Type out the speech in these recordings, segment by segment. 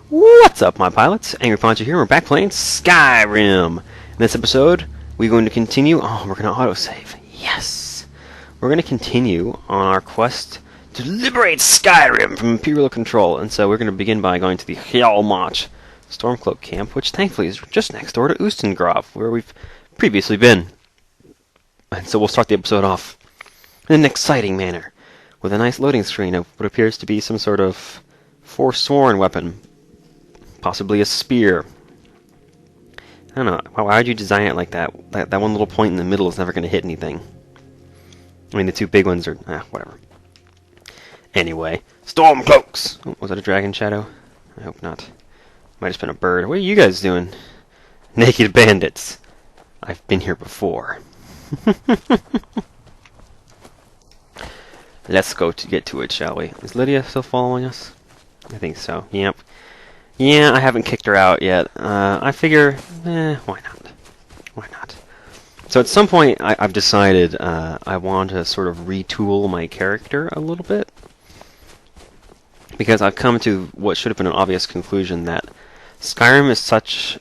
What's up, my pilots? Angry Poncho here. We're back playing Skyrim. In this episode, we're going to continue. Oh, we're going to autosave. Yes! We're going to continue on our quest to liberate Skyrim from Imperial control. And so we're going to begin by going to the Hjalmach Stormcloak camp, which thankfully is just next door to Ustengrav, where we've previously been. And so we'll start the episode off in an exciting manner, with a nice loading screen of what appears to be some sort of forsworn weapon. Possibly a spear. I don't know. Why would you design it like that? That one little point in the middle is never going to hit anything. I mean, the two big ones are... whatever. Anyway. Stormcloaks! Oh, was that a dragon shadow? I hope not. Might have just been a bird. What are you guys doing? Naked bandits. I've been here before. Let's go to get to it, shall we? Is Lydia still following us? I think so. Yep. Yeah, I haven't kicked her out yet. I figure, why not? Why not? So at some point, I've decided I want to sort of retool my character a little bit. Because I've come to what should have been an obvious conclusion that Skyrim is such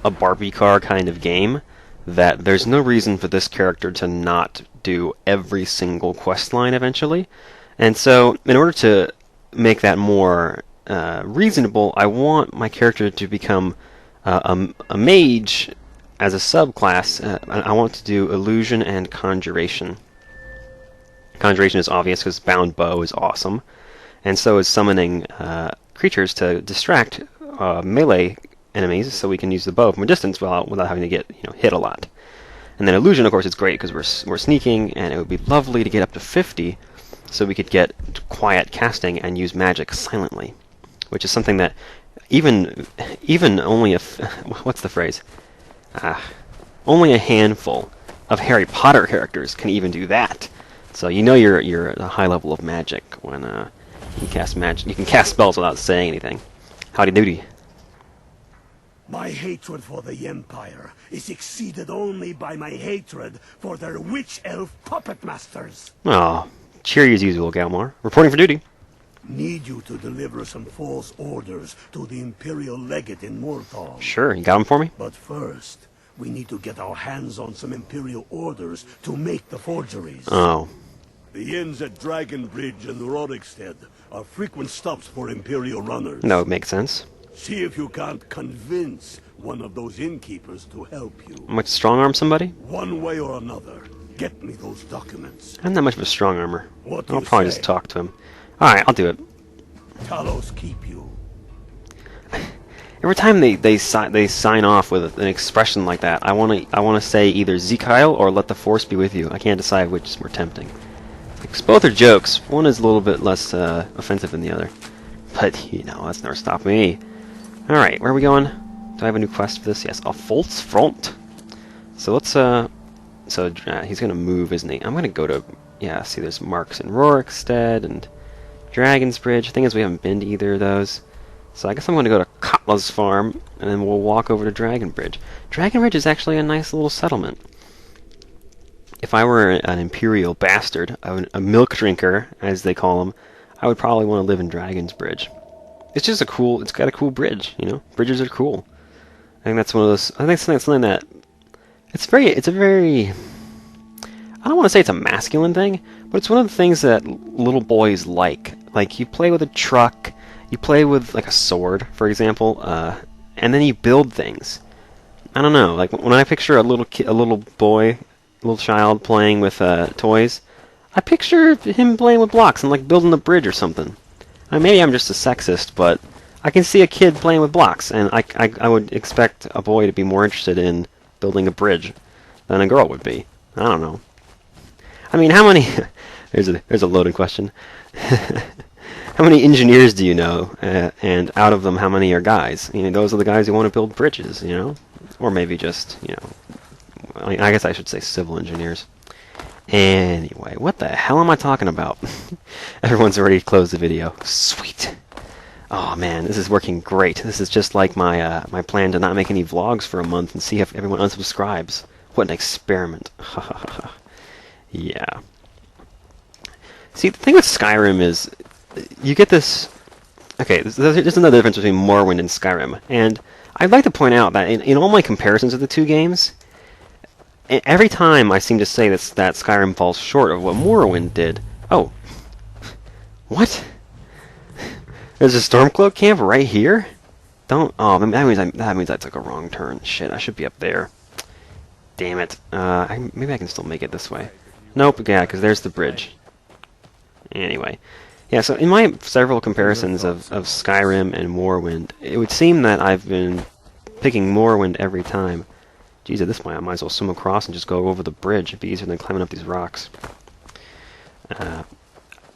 a Barbie car kind of game that there's no reason for this character to not do every single quest line eventually. And so, in order to make that more reasonable, I want my character to become a mage as a subclass. I want to do illusion and conjuration. Conjuration is obvious because bound bow is awesome, and so is summoning creatures to distract melee enemies, so we can use the bow from a distance without having to get hit a lot. And then illusion, of course, is great because we're sneaking, and it would be lovely to get up to 50, so we could get quiet casting and use magic silently. Which is something that even only what's the phrase? Only a handful of Harry Potter characters can even do that. So you're at a high level of magic when you can cast magic. You can cast spells without saying anything. Howdy doody. My hatred for the Empire is exceeded only by my hatred for their witch elf puppet masters. Oh, cheery as usual, Galmar. Reporting for duty. Need you to deliver some false orders to the Imperial Legate in Morthal. Sure, you got them for me? But first, we need to get our hands on some Imperial orders to make the forgeries. Oh. The inns at Dragon Bridge and Rorikstead are frequent stops for Imperial runners. No, it makes sense. See if you can't convince one of those innkeepers to help you. Might strong arm somebody? One way or another, get me those documents. I'm not much of a strong armor. What do I'll you probably say? just talk to him. Alright, I'll do it. Talos keep you. Every time they sign off with an expression like that, I wanna say either Zekyle or let the force be with you. I can't decide which is more tempting. Because both are jokes. One is a little bit less offensive than the other. But that's never stopped me. Alright, where are we going? Do I have a new quest for this? Yes, a false front. So let's he's gonna move, isn't he? I'm gonna go to see there's marks in Rorikstead and Dragon's Bridge. The thing is, we haven't been to either of those. So I guess I'm going to go to Katla's farm, and then we'll walk over to Dragon Bridge. Dragon Bridge is actually a nice little settlement. If I were an Imperial bastard, a milk drinker, as they call them, I would probably want to live in Dragon's Bridge. It's just it's got a cool bridge, Bridges are cool. I think that's one of those, I think it's something that, it's a very, I don't want to say it's a masculine thing, but it's one of the things that little boys like. Like, you play with a truck, you play with, like, a sword, for example, and then you build things. I don't know, like, when I picture a little child playing with toys, I picture him playing with blocks and, like, building a bridge or something. Maybe I'm just a sexist, but I can see a kid playing with blocks, and I would expect a boy to be more interested in building a bridge than a girl would be. I don't know. I mean, how many... There's a loaded question. How many engineers do you know? And out of them, how many are guys? Those are the guys who want to build bridges, Or maybe just, I guess I should say civil engineers. Anyway, what the hell am I talking about? Everyone's already closed the video. Sweet. Oh man, this is working great. This is just like my plan to not make any vlogs for a month and see if everyone unsubscribes. What an experiment. Yeah. See, the thing with Skyrim is you get this Okay, there's another difference between Morrowind and Skyrim, and I'd like to point out that in all my comparisons of the two games, every time I seem to say that Skyrim falls short of what Morrowind did. Oh, what? There's a Stormcloak camp right here? Don't. Oh, that means I took a wrong turn. Shit, I should be up there. Damn it. Maybe I can still make it this way. Nope. Yeah, because there's the bridge. Anyway. Yeah, so in my several comparisons of Skyrim and Morrowind, it would seem that I've been picking Morrowind every time. Geez, at this point I might as well swim across and just go over the bridge. It'd be easier than climbing up these rocks. I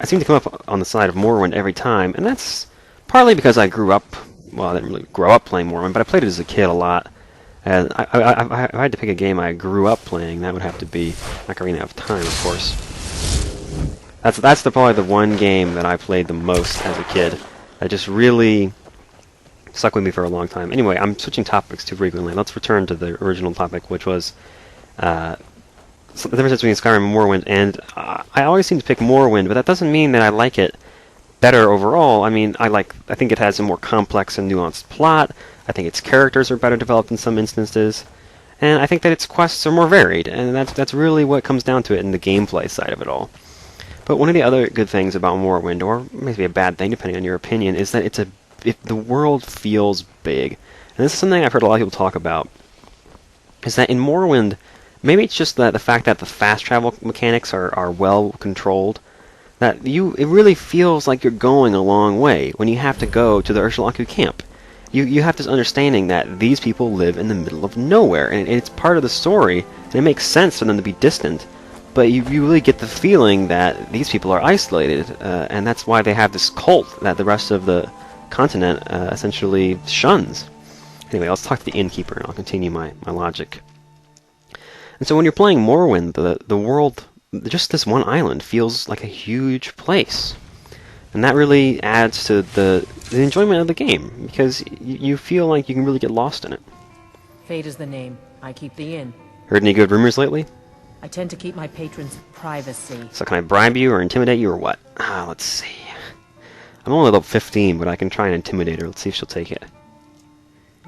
seem to come up on the side of Morrowind every time, and that's partly because I grew up... Well, I didn't really grow up playing Morrowind, but I played it as a kid a lot. And if I had to pick a game I grew up playing, that would have to be Ocarina of Time, of course. That's probably the one game that I played the most as a kid. That just really stuck with me for a long time. Anyway, I'm switching topics too frequently. Let's return to the original topic, which was the difference between Skyrim and Morrowind. And I always seem to pick Morrowind, but that doesn't mean that I like it better overall. I mean, I think it has a more complex and nuanced plot. I think its characters are better developed in some instances. And I think that its quests are more varied, and that's really what comes down to it in the gameplay side of it all. But one of the other good things about Morrowind, or maybe a bad thing depending on your opinion, is that the world feels big. And this is something I've heard a lot of people talk about, is that in Morrowind, maybe it's just that the fact that the fast travel mechanics are well controlled, that it really feels like you're going a long way when you have to go to the Ursulaku camp. You have this understanding that these people live in the middle of nowhere, and it's part of the story, and it makes sense for them to be distant. But you really get the feeling that these people are isolated, and that's why they have this cult that the rest of the continent essentially shuns. Anyway, let's talk to the innkeeper, and I'll continue my logic. And so when you're playing Morrowind, the world, just this one island, feels like a huge place. And that really adds to the enjoyment of the game, because you feel like you can really get lost in it. Fate is the name. I keep the inn. Heard any good rumors lately? I tend to keep my patrons' privacy. So can I bribe you or intimidate you or what? Let's see. I'm only level 15, but I can try and intimidate her. Let's see if she'll take it.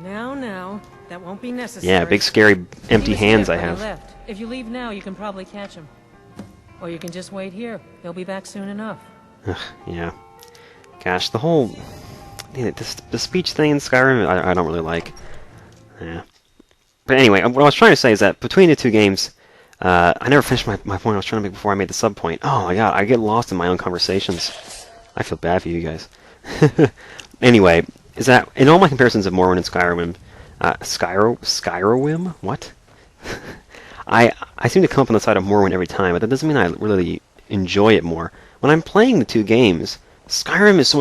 Now, that won't be necessary. Yeah, big scary empty hands I have. Left. If you leave now, you can probably catch him. Or you can just wait here. He'll be back soon enough. Yeah. Gosh, the whole... the speech thing in Skyrim, I don't really like. Yeah. But anyway, what I was trying to say is that between the two games... I never finished my point I was trying to make before I made the sub point. Oh my god, I get lost in my own conversations. I feel bad for you guys. Anyway, is that in all my comparisons of Morrowind and Skyrim, Skyrim? What? I seem to come up on the side of Morrowind every time, but that doesn't mean I really enjoy it more. When I'm playing the two games, Skyrim is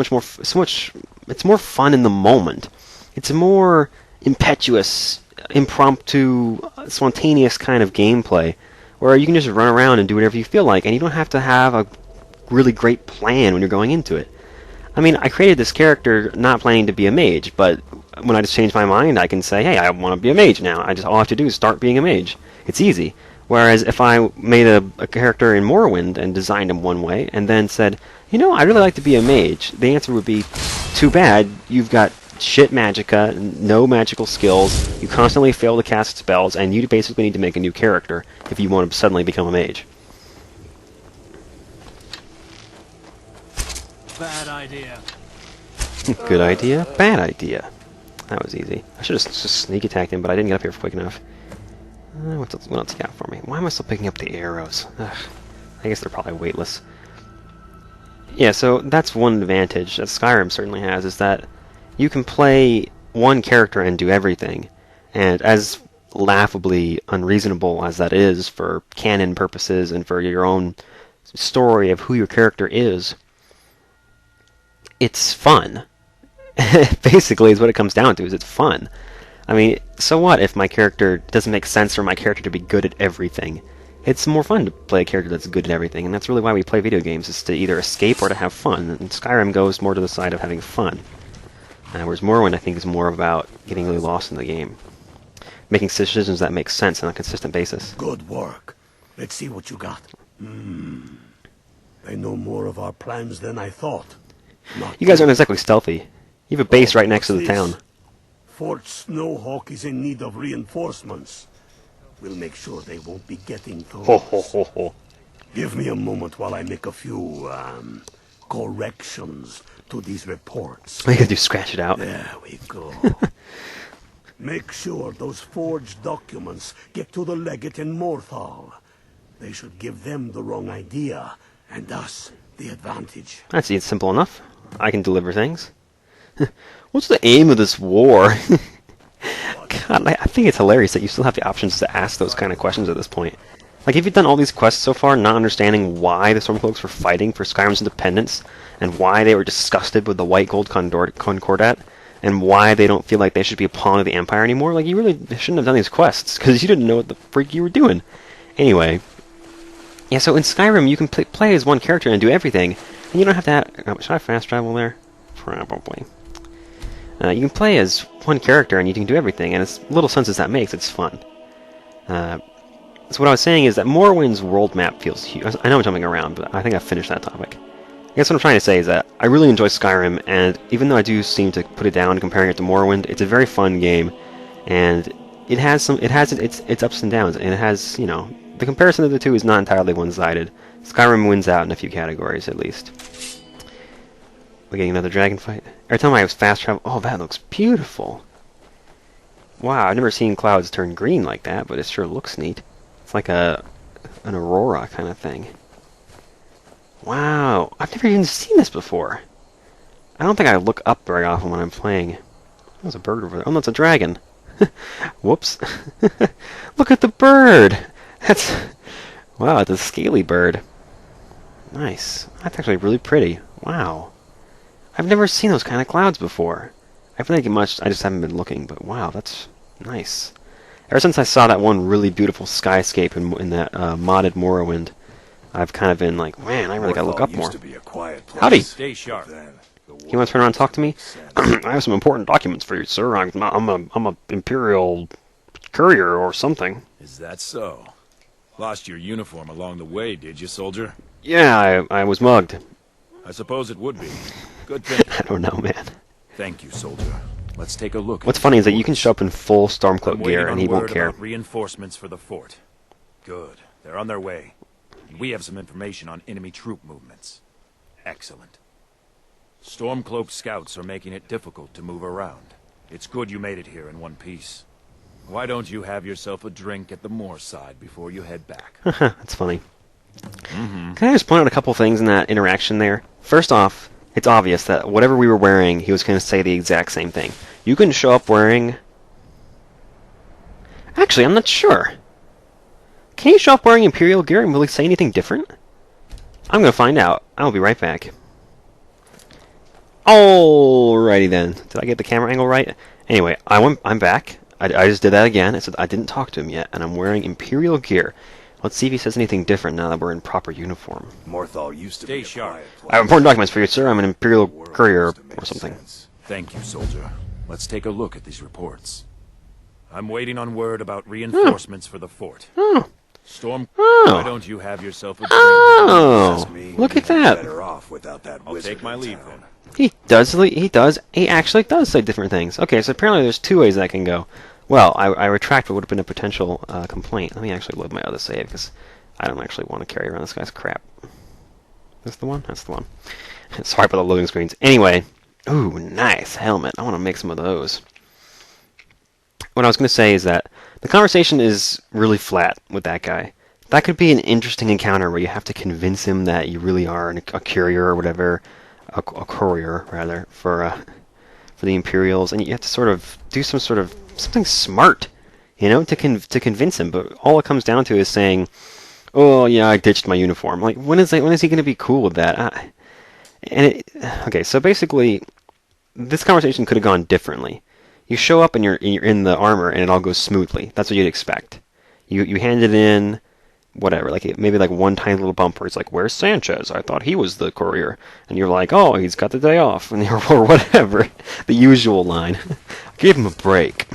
it's more fun in the moment. It's a more impetuous, impromptu, spontaneous kind of gameplay, where you can just run around and do whatever you feel like, and you don't have to have a really great plan when you're going into it. I mean, I created this character not planning to be a mage, but when I just change my mind, I can say, hey, I want to be a mage now. All I have to do is start being a mage. It's easy. Whereas if I made a character in Morrowind and designed him one way, and then said, I'd really like to be a mage, the answer would be, too bad, you've got shit magicka, no magical skills, you constantly fail to cast spells, and you basically need to make a new character if you want to suddenly become a mage. Bad idea. Good idea, bad idea. That was easy. I should have just sneak attacked him, but I didn't get up here quick enough. What else you got for me? Why am I still picking up the arrows? Ugh. I guess they're probably weightless. Yeah, so that's one advantage that Skyrim certainly has, is that you can play one character and do everything. And as laughably unreasonable as that is for canon purposes and for your own story of who your character is, it's fun. Basically is what it comes down to, is it's fun. I mean, so what if my character doesn't make sense for my character to be good at everything? It's more fun to play a character that's good at everything, and that's really why we play video games, is to either escape or to have fun. And Skyrim goes more to the side of having fun. Whereas Morrowind, I think, is more about getting really lost in the game. Making decisions that make sense on a consistent basis. Good work. Let's see what you got. They know more of our plans than I thought. You guys aren't exactly stealthy. You have a base right next to the town. Fort Snowhawk is in need of reinforcements. We'll make sure they won't be getting through. Ho ho ho ho. Give me a moment while I make a few, corrections to these reports. All you gotta do is scratch it out. There we go. Make sure those forged documents get to the legate in Morthal. They should give them the wrong idea, and us the advantage. I see, it's simple enough. I can deliver things. What's the aim of this war? God, I think it's hilarious that you still have the options to ask those kind of questions at this point. Like, if you've done all these quests so far, not understanding why the Stormcloaks were fighting for Skyrim's independence, and why they were disgusted with the White Gold Concordat, and why they don't feel like they should be a pawn of the Empire anymore, like, you really shouldn't have done these quests, because you didn't know what the freak you were doing. Anyway, yeah, so in Skyrim, you can play as one character and do everything, and you don't have to should I fast travel there? Probably. You can play as one character and you can do everything, and as little sense as that makes, it's fun. So what I was saying is that Morrowind's world map feels huge. I know I'm jumping around, but I think I've finished that topic. I guess what I'm trying to say is that I really enjoy Skyrim, and even though I do seem to put it down comparing it to Morrowind, it's a very fun game, and it has its ups and downs, and it has, you know, the comparison of the two is not entirely one-sided. Skyrim wins out in a few categories, at least. We're getting another dragon fight. Every time I was fast travel, oh, that looks beautiful. Wow, I've never seen clouds turn green like that, but it sure looks neat. It's like an aurora kind of thing. Wow, I've never even seen this before. I don't think I look up very often when I'm playing. There's a bird over there. Oh, no, it's a dragon. Whoops. Look at the bird. That's... Wow, it's a scaly bird. Nice. That's actually really pretty. Wow. I've never seen those kind of clouds before. I feel like I just haven't been looking, but wow, that's nice. Ever since I saw that one really beautiful skyscape in that modded Morrowind, I've kind of been like, man, I really gotta look up more. Howdy! Stay sharp. You want to turn around and talk to me? I have some important documents for you, sir. I'm a Imperial courier or something. Is that so? Lost your uniform along the way, did you, soldier? Yeah, I was mugged. I suppose it would be. Good thing. I don't know, man. Thank you, soldier. Let's take a look. What's funny is that you can show up in full Stormcloak gear and he won't word care. about reinforcements for the fort. Good. They're on their way. We have some information on enemy troop movements. Excellent. Stormcloak scouts are making it difficult to move around. It's good you made it here in one piece. Why don't you have yourself a drink at the moorside before you head back? That's funny. Can I just point out a couple things in that interaction there? First off, it's obvious that whatever we were wearing, he was going to say the exact same thing. You can show up wearing... Actually, I'm not sure. Can you show up wearing Imperial gear and will he say anything different? I'm going to find out. I'll be right back. Alrighty then. Did I get the camera angle right? Anyway, I'm back. I just did that again. I said I didn't talk to him yet, and I'm wearing Imperial gear. Let's see if he says anything different now that we're in proper uniform. Morthal used to be Stay sharp. I have important documents for you, sir. I'm an Imperial courier or something. Thank you, soldier. Let's take a look at these reports. I'm waiting on word about reinforcements for the fort. Oh. Storm, Oh. why don't you have yourself a drink? Oh, look at that. better off without that I'll wizard take my in leave town. then. He actually does say different things. Okay, so apparently there's two ways that can go. Well, I retract what would have been a potential complaint. Let me actually load my other save, because I don't actually want to carry around this guy's crap. This the one? That's the one. Sorry about the loading screens. Anyway, ooh, nice helmet. I want to make some of those. What I was going to say is that the conversation is really flat with that guy. That could be an interesting encounter where you have to convince him that you really are a courier or whatever, a courier rather, for the Imperials, and you have to sort of do something smart, you know, to convince him. But all it comes down to is saying, "Oh yeah, I ditched my uniform." Like, when is he going to be cool with that? Okay, so basically, this conversation could have gone differently. You show up and you're in the armor, and it all goes smoothly. That's what you'd expect. You hand it in. Whatever, like maybe like one tiny little bump where it's like, "Where's Sanchez? I thought he was the courier," and you're like, "Oh, he's got the day off," and or whatever, the usual line. Give him a break.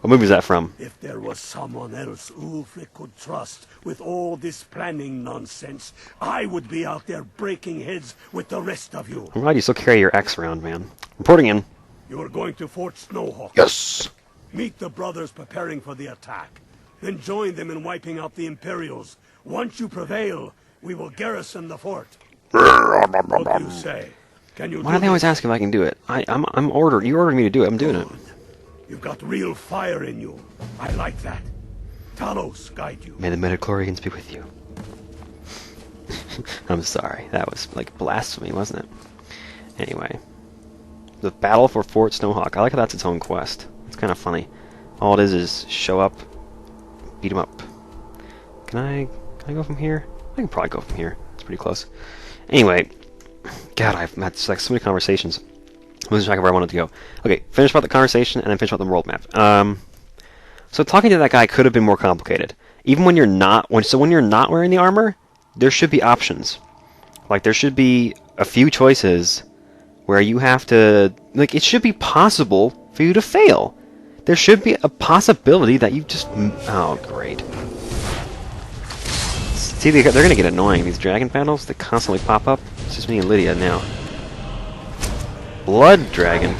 What movie is that from? If there was someone else Ulfric could trust with all this planning nonsense, I would be out there breaking heads with the rest of you. I'm glad you still carry your X around, man. Reporting in. You are going to Fort Snowhawk. Yes! Meet the brothers preparing for the attack. Then join them in wiping out the Imperials. Once you prevail, we will garrison the fort. What do you say? Can you Why do they always ask if I can do it? I'm ordered. You ordered me to do it. I'm doing it. You've got real fire in you. I like that. Talos guide you. May the midichlorians be with you. I'm sorry. That was like blasphemy, wasn't it? Anyway. The battle for Fort Snowhawk. I like how that's its own quest. It's kind of funny. All it is show up, beat 'em up. Can I go from here? I can probably go from here. It's pretty close. Anyway. God, I've had like so many conversations. I'm losing track of where I wanted to go. Okay, finish about the conversation and then finish about the world map. So talking to that guy could have been more complicated. Even when you're not when you're not wearing the armor, there should be options. Like there should be a few choices where you have to like it should be possible for you to fail. There should be a possibility that you just oh great. See, they're gonna get annoying. These dragon battles, they constantly pop up. It's just me and Lydia now. Blood dragon.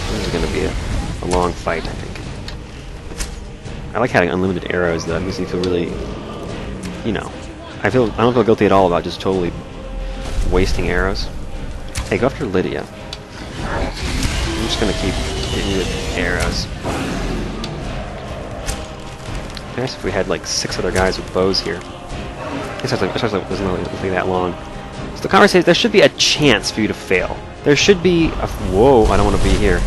This is gonna be a long fight, I think. I like having unlimited arrows, though. It makes me feel really, you know, I don't feel guilty at all about just totally wasting arrows. Hey, go after Lydia. I'm just gonna keep hitting you with arrows. Nice if we had like 6 other guys with bows here. I guess it doesn't really take that long. So the conversation, there should be a chance for you to fail. There should be a... Whoa, I don't want to be here.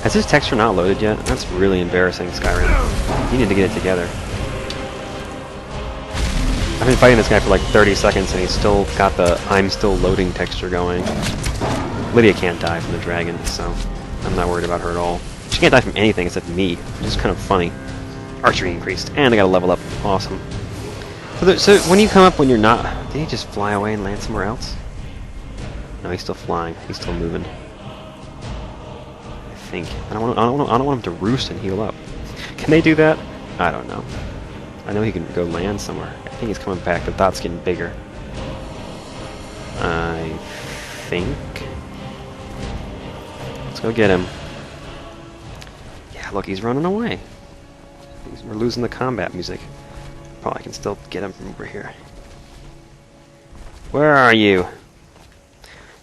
Has this texture not loaded yet? That's really embarrassing, Skyrim. You need to get it together. I've been fighting this guy for like 30 seconds and he's still got the I'm still loading texture going. Lydia can't die from the dragon, so I'm not worried about her at all. She can't die from anything except me, which is kind of funny. Archery increased, and I got a level up. Awesome. So when you come up when you're not... Did he just fly away and land somewhere else? No, he's still flying. He's still moving. I think. I don't want him to roost and heal up. Can they do that? I don't know. I know he can go land somewhere. I think he's coming back. The dot's getting bigger. I think. Let's go get him. Yeah, look, he's running away. We're losing the combat music. Probably can still get him from over here. Where are you?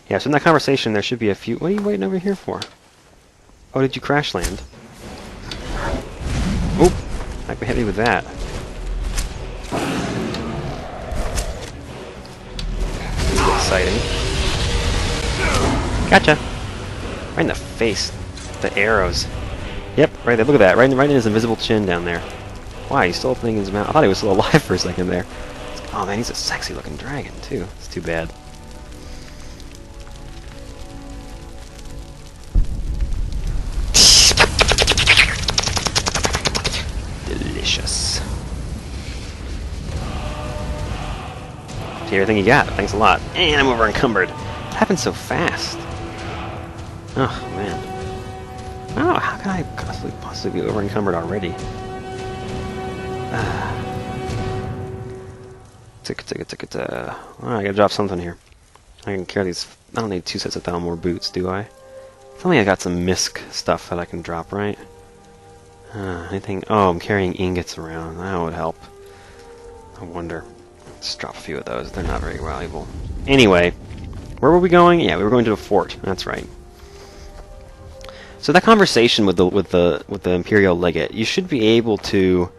Yeah, so in that conversation there should be a few... What are you waiting over here for? Oh, did you crash land? Oop! I can hit me with that. This is exciting. Gotcha! Right in the face. The arrows. Yep, right there. Look at that. Right in his invisible chin down there. Why? He's still opening his mouth. I thought he was still alive for a second there. Oh man, he's a sexy looking dragon too. It's too bad. Delicious. See everything you got. Thanks a lot. And I'm over encumbered. It happened so fast. Oh man. Oh, how can I possibly be over encumbered already? Oh, I gotta drop something here. I can carry these. I don't need 2 sets of Thalmor boots, do I? Tell me I got some misc stuff that I can drop, right? Anything? Oh, I'm carrying ingots around. That would help. I wonder. Let's drop a few of those. They're not very valuable. Anyway, where were we going? Yeah, we were going to a fort. That's right. So that conversation with the Imperial Legate, you should be able to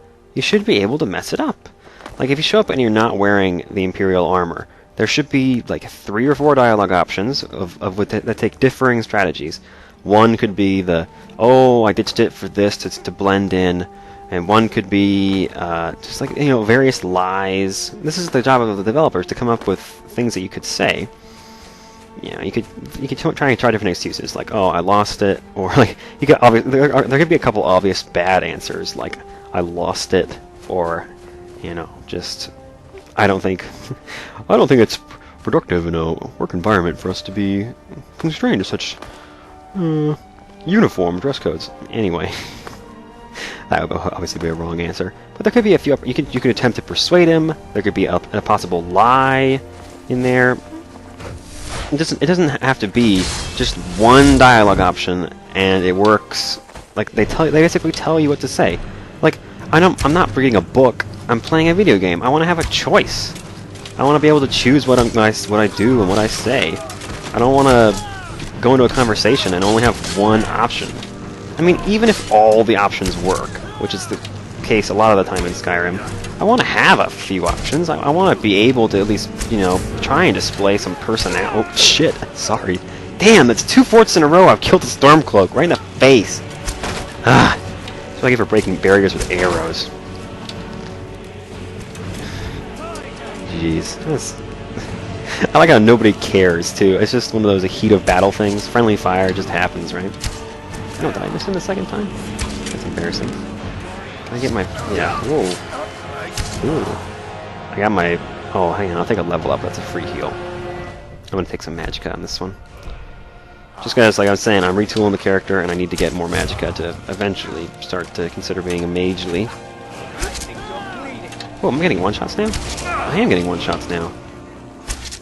mess it up. Like if you show up and you're not wearing the Imperial armor, there should be like 3 or 4 dialogue options that take differing strategies. One could be I ditched it for this to blend in, and one could be just like various lies. This is the job of the developers to come up with things that you could say. You could try different excuses, like, oh, I lost it, or like there could be a couple obvious bad answers, like I lost it, or just I don't think it's productive in a work environment for us to be constrained to such Uniform, dress codes. Anyway. That would obviously be a wrong answer. But there could be a few... You could attempt to persuade him. There could be a possible lie in there. It doesn't have to be just one dialogue option, and it works. Like, they basically tell you what to say. Like, I'm not reading a book. I'm playing a video game. I want to have a choice. I want to be able to choose what I do and what I say. I don't want to go into a conversation and only have one option. I mean, even if all the options work, which is the case a lot of the time in Skyrim, I want to have a few options. I want to be able to at least, you know, try and display some personality. Oh, shit. Sorry. Damn, that's 2 forts in a row. I've killed the Stormcloak right in the face. Ah. That's what I get for breaking barriers with arrows. Jeez. I like how nobody cares, too. It's just one of those heat of battle things. Friendly fire just happens, right? Oh, did I miss him the second time? That's embarrassing. Can I get my... Yeah. Whoa. Ooh. I got my... Oh, hang on. I'll take a level up. That's a free heal. I'm going to take some magicka on this one. Just because, like I was saying, I'm retooling the character, and I need to get more magicka to eventually start to consider being a magely. Oh, I'm getting one-shots now? I am getting one-shots now.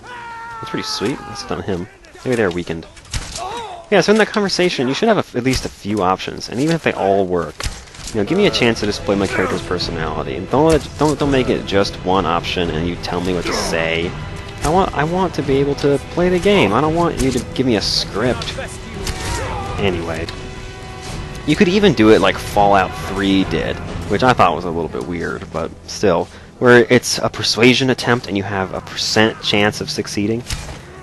That's pretty sweet. That's on him. Maybe they're weakened. Yeah, so in that conversation, you should have at least a few options, and even if they all work, you know, give me a chance to display my character's personality, and don't make it just one option and you tell me what to say. I want to be able to play the game. I don't want you to give me a script. Anyway, you could even do it like Fallout 3 did, which I thought was a little bit weird, but still, where it's a persuasion attempt and you have a % chance of succeeding.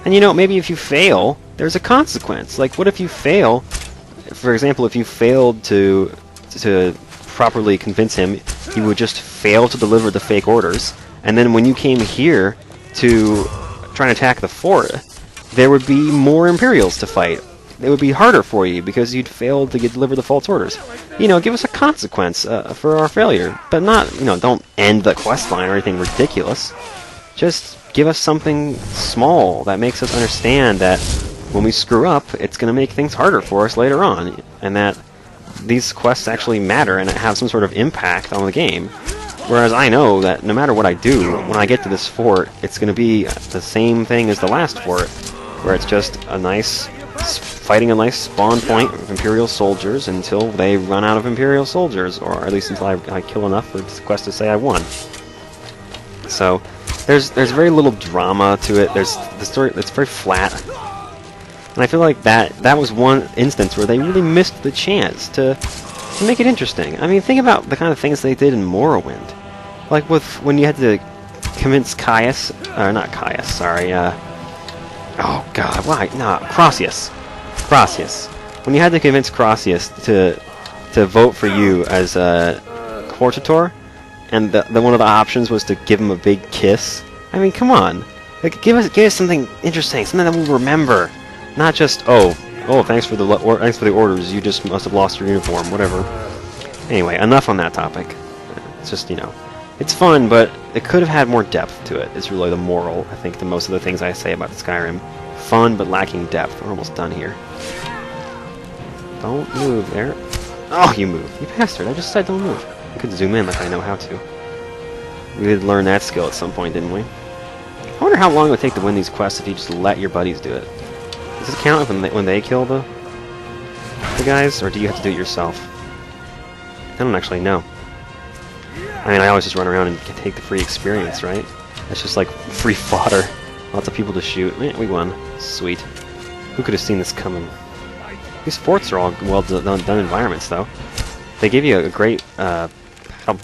And you know, maybe if you fail, there's a consequence. Like, what if you fail? For example, if you failed to properly convince him, he would just fail to deliver the fake orders. And then when you came here to try and attack the fort, there would be more Imperials to fight. It would be harder for you because you'd failed to deliver the false orders. You know, give us a consequence for our failure. But not, you know, don't end the quest line or anything ridiculous. Just give us something small that makes us understand that when we screw up, it's going to make things harder for us later on, and that these quests actually matter and have some sort of impact on the game. Whereas I know that no matter what I do, when I get to this fort, it's going to be the same thing as the last fort, where it's just fighting a nice spawn point of Imperial soldiers until they run out of Imperial soldiers, or at least until I kill enough for the quest to say I won. So there's very little drama to it. There's the story. It's very flat, and I feel like that was one instance where they really missed the chance to make it interesting. I mean, think about the kind of things they did in Morrowind, like when you had to convince Caius, or not Caius, sorry. Oh God, why? Nah, Crossius. When you had to convince Crossius to vote for you as Quartator. And one of the options was to give him a big kiss. I mean, come on, like, give us something interesting, something that we'll remember, not just thanks for the orders. You just must have lost your uniform, whatever. Anyway, enough on that topic. It's just, you know, it's fun, but it could have had more depth to it. It's really the moral, I think, to most of the things I say about Skyrim. Fun, but lacking depth. We're almost done here. Don't move there. Oh, you moved. You bastard! I just said don't move. I could zoom in like I know how to. We did learn that skill at some point, didn't we? I wonder how long it would take to win these quests if you just let your buddies do it. Does this count when they kill the guys, or do you have to do it yourself? I don't actually know. I mean, I always just run around and take the free experience, right? It's just like free fodder. Lots of people to shoot. We won. Sweet. Who could have seen this coming? These forts are all well done environments, though. They give you a great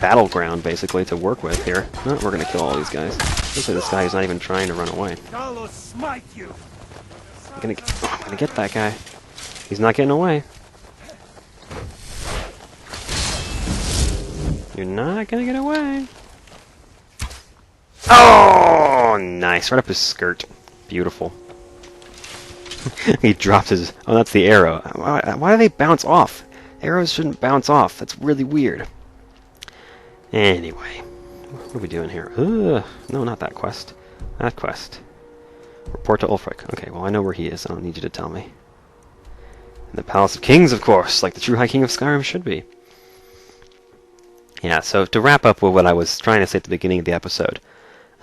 battleground, basically, to work with here. Oh, we're gonna kill all these guys. Looks like this guy is not even trying to run away. I'm gonna get that guy. He's not getting away. You're not gonna get away. Oh, nice. Right up his skirt. Beautiful. He dropped his... Oh, that's the arrow. Why do they bounce off? Arrows shouldn't bounce off. That's really weird. Anyway. What are we doing here? No, not that quest. That quest. Report to Ulfric. Okay, well, I know where he is. I don't need you to tell me. And the Palace of Kings, of course, like the true High King of Skyrim should be. Yeah, so to wrap up with what I was trying to say at the beginning of the episode,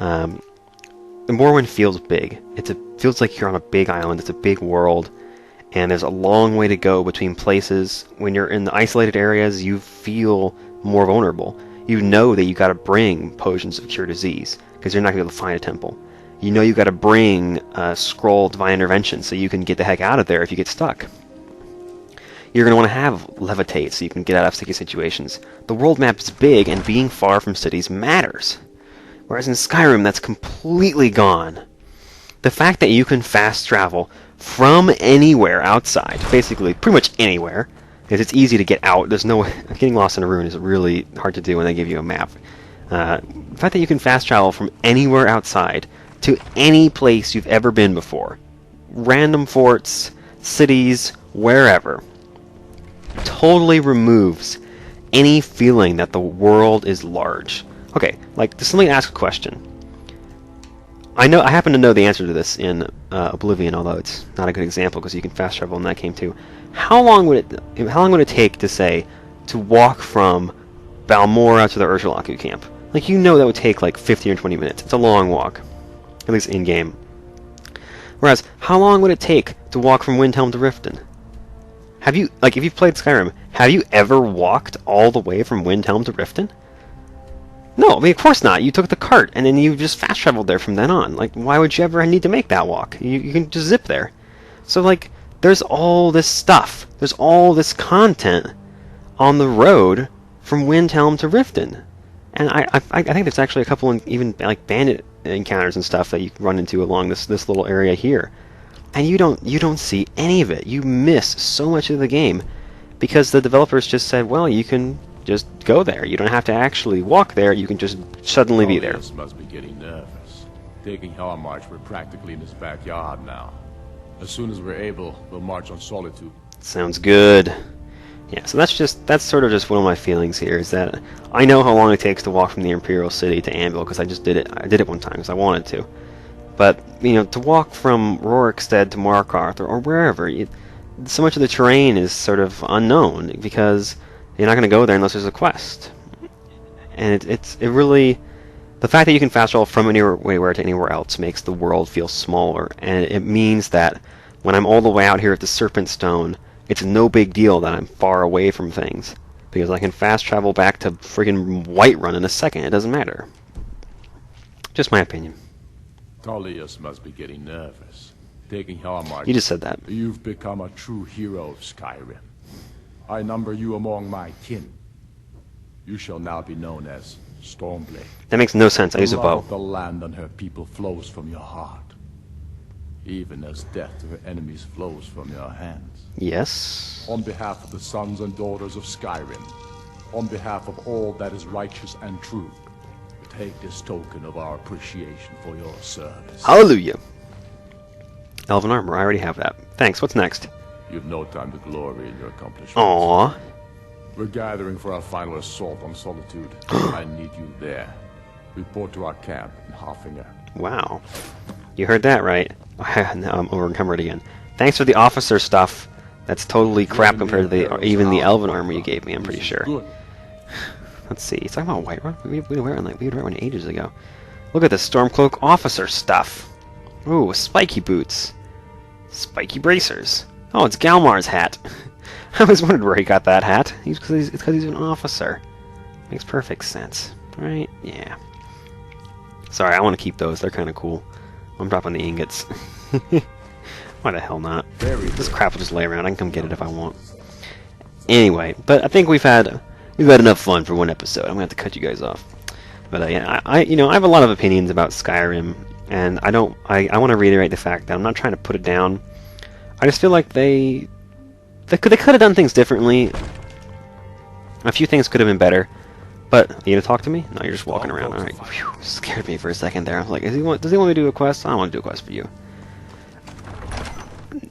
Morrowind feels big. Feels like you're on a big island, it's a big world, and there's a long way to go between places. When you're in the isolated areas, you feel more vulnerable. You know that you gotta bring potions of cure disease, because you're not gonna be able to find a temple. You know you gotta bring a scroll of divine intervention so you can get the heck out of there if you get stuck. You're going to want to have levitate so you can get out of sticky situations. The world map is big, and being far from cities matters. Whereas in Skyrim, that's completely gone. The fact that you can fast travel from anywhere outside, basically pretty much anywhere, because it's easy to get out. There's no getting lost in a ruin is really hard to do when they give you a map. The fact that you can fast travel from anywhere outside to any place you've ever been before, random forts, cities, wherever, totally removes any feeling that the world is large. Okay, like, just let me ask a question. I happen to know the answer to this in Oblivion, although it's not a good example because you can fast travel in that game too. How long would it take to say to walk from Balmora to the Ursulaku camp? Like, you know that would take like 15 or 20 minutes. It's a long walk, at least in game. Whereas, how long would it take to walk from Windhelm to Riften? Have you, like, if you've played Skyrim, have you ever walked all the way from Windhelm to Riften? No, I mean, of course not. You took the cart, and then you just fast traveled there from then on. Like, why would you ever need to make that walk? You can just zip there. So, like, there's all this stuff. There's all this content on the road from Windhelm to Riften. And I think there's actually a couple even, like, bandit encounters and stuff that you can run into along this little area here. And you don't see any of it. You miss so much of the game because the developers just said, well, you can just go there. You don't have to actually walk there. You can just suddenly be there. Must be getting nervous. Taking our march, we're practically in his backyard now. As soon as we're able, we'll march on Solitude. Sounds good. Yeah, so that's sort of just one of my feelings here, is that I know how long it takes to walk from the Imperial City to Anvil because I just did it. I did it one time because I wanted to. But, you know, to walk from Rorikstead to Markarth or wherever, so much of the terrain is sort of unknown because you're not going to go there unless there's a quest. And it really, the fact that you can fast travel from anywhere to anywhere else makes the world feel smaller, and it means that when I'm all the way out here at the Serpent Stone, it's no big deal that I'm far away from things because I can fast travel back to friggin' Whiterun in a second. It doesn't matter. Just my opinion. Tullius must be getting nervous. Taking our march. You just said that. You've become a true hero of Skyrim. I number you among my kin. You shall now be known as Stormblade. That makes no sense. I use a The love bow. of the land and her people flows from your heart, even as death to her enemies flows from your hands. Yes. On behalf of the sons and daughters of Skyrim, on behalf of all that is righteous and true, take this token of our appreciation for your service. Hallelujah. Elven armor. I already have that. Thanks. What's next? You've no time to glory in your accomplishments. Aww. We're gathering for our final assault on Solitude. I need you there. Report to our camp in Hoffinger. Wow. You heard that right. Now I'm over-encumbered again. Thanks for the officer stuff. That's totally crap compared to even the elven armor you gave me, I'm pretty sure. Good. Let's see. He's talking about Whiterun? We were in Whiterun ages ago. Look at the Stormcloak officer stuff. Ooh, spiky boots. Spiky bracers. Oh, it's Galmar's hat. I always wondered where he got that hat. It's because he's an officer. Makes perfect sense. Right? Yeah. Sorry, I want to keep those. They're kind of cool. I'm dropping the ingots. Why the hell not? This crap will just lay around. I can come get it if I want. Anyway, but I think we've had enough fun for one episode. I'm gonna have to cut you guys off. But yeah, I have a lot of opinions about Skyrim, and I want to reiterate the fact that I'm not trying to put it down. I just feel like they could have done things differently. A few things could have been better. But you gonna talk to me? No, you're just walking around. All right. Whew, scared me for a second there. I was like, does he want me to do a quest? I don't want to do a quest for you.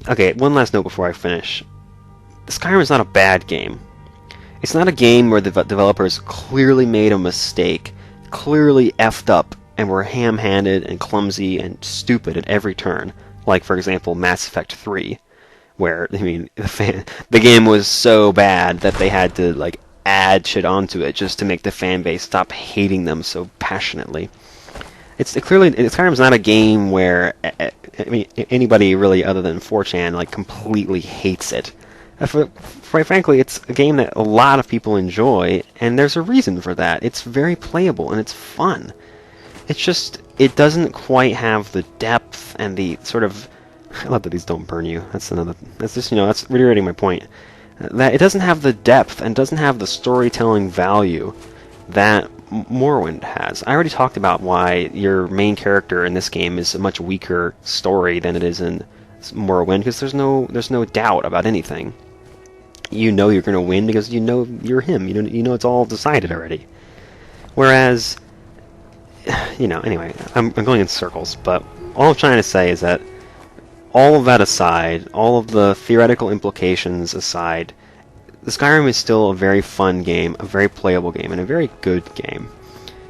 Okay, one last note before I finish. Skyrim is not a bad game. It's not a game where the developers clearly made a mistake, clearly effed up, and were ham-handed and clumsy and stupid at every turn. Like, for example, Mass Effect 3, where I mean the game was so bad that they had to like add shit onto it just to make the fan base stop hating them so passionately. Skyrim's not a game where I mean anybody really other than 4chan like completely hates it. Quite frankly, it's a game that a lot of people enjoy, and there's a reason for that. It's very playable and it's fun. It's just it doesn't quite have the depth and the sort of I love that these don't burn you. That's just that's reiterating my point. That it doesn't have the depth and doesn't have the storytelling value that Morrowind has. I already talked about why your main character in this game is a much weaker story than it is in Morrowind, because there's no doubt about anything. You know you're going to win because you know you're him. You know it's all decided already. Whereas, anyway, I'm going in circles, but all I'm trying to say is that all of that aside, all of the theoretical implications aside, the Skyrim is still a very fun game, a very playable game, and a very good game.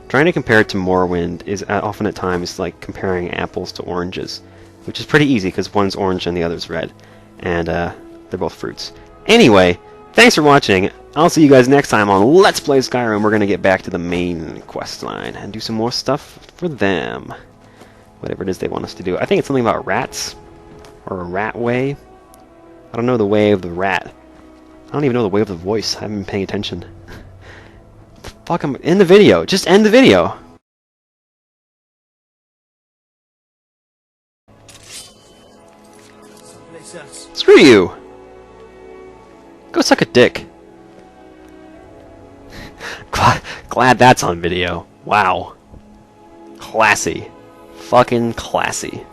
Trying to compare it to Morrowind is often at times like comparing apples to oranges, which is pretty easy because one's orange and the other's red, and they're both fruits. Anyway, thanks for watching. I'll see you guys next time on Let's Play Skyrim. We're going to get back to the main quest line and do some more stuff for them. Whatever it is they want us to do. I think it's something about rats, or a rat way. I don't know the way of the rat. I don't even know the way of the voice. I haven't been paying attention. Fuck, I'm in the video. Just end the video. Screw you. Go suck a dick. Glad that's on video. Wow. Classy. Fucking classy.